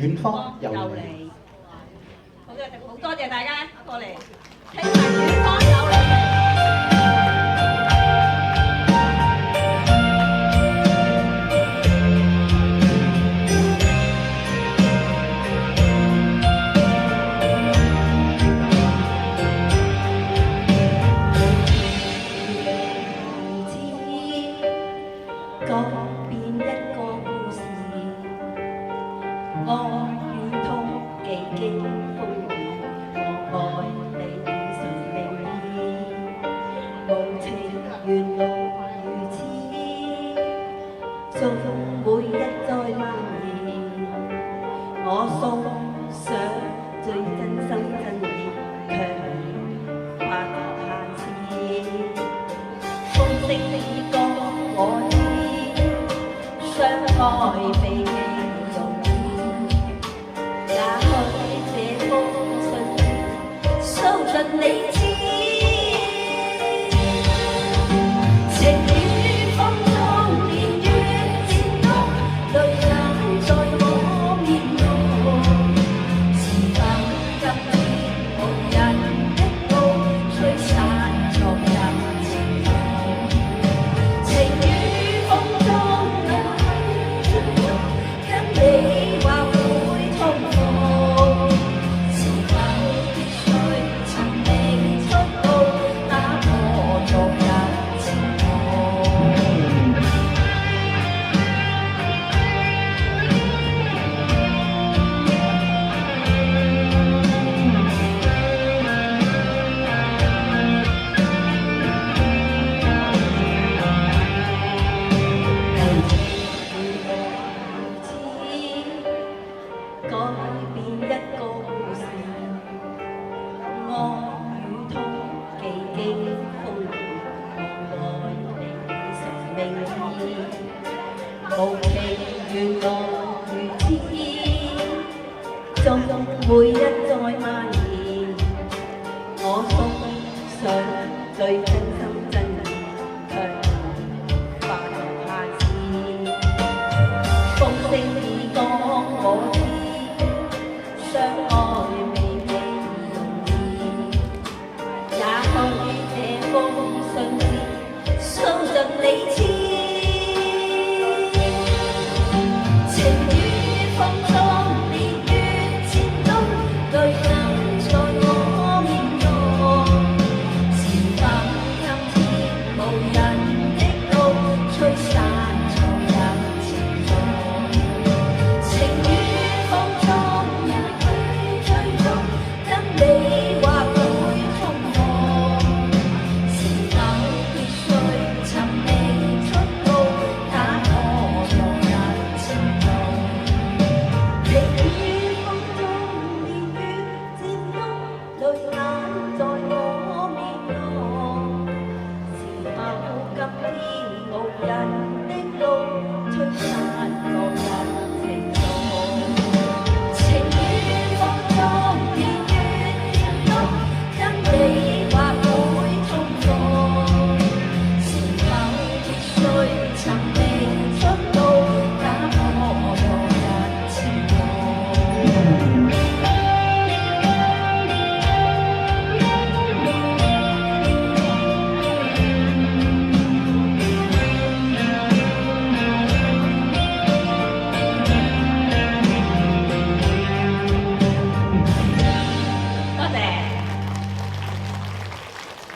遠方有你。好多謝大家過嚟聽埋遠方有你。改變一個故事，我與痛幾經風雨，我愛你純命意，無情緣路如此，縱每一再蔓延，我送上最真心真意，強不限次，風聲已降我知。相愛比己容易，也許這封信訴盡你知，情與風中年月漸多，淚眼在我面容，是否今天無人的路吹散昨日情夢，情與風中你話會痛苦，是否必須尋覓出路，打破昨日情夢？改變一個故事，愛與痛幾經風雨，我愛你純命意，無情緣路如此，縱每一再蔓延，我送上最真心真意，強不限次，風聲已降我知。